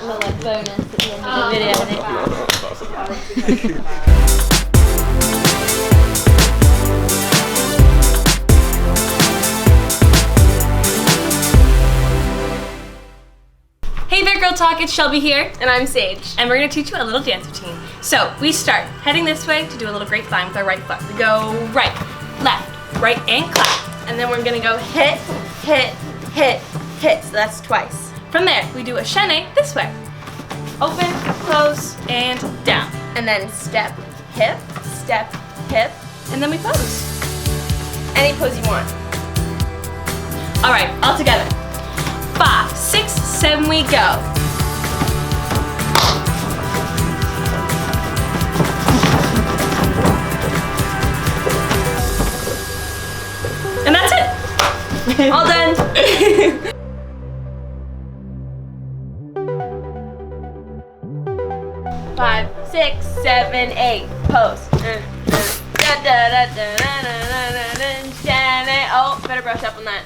little like bonus at the end of the video, I think. Hey there, Girl Talk, it's Shelby here. And I'm Sage. And we're gonna teach you a little dance routine. So we start heading this way to do a little grapevine with our right foot. We go right, left, right, and clap. And then we're gonna go hit, hit, hit, hit. So that's twice. From there, we do a chaîné this way. Open, close, and down. And then step, hip, And then we pose. any pose you want. All right, all together. 5, 6, 7, we go. And that's it. All done. 5, 6, 7, 8. Pose. Oh, better brush up on that.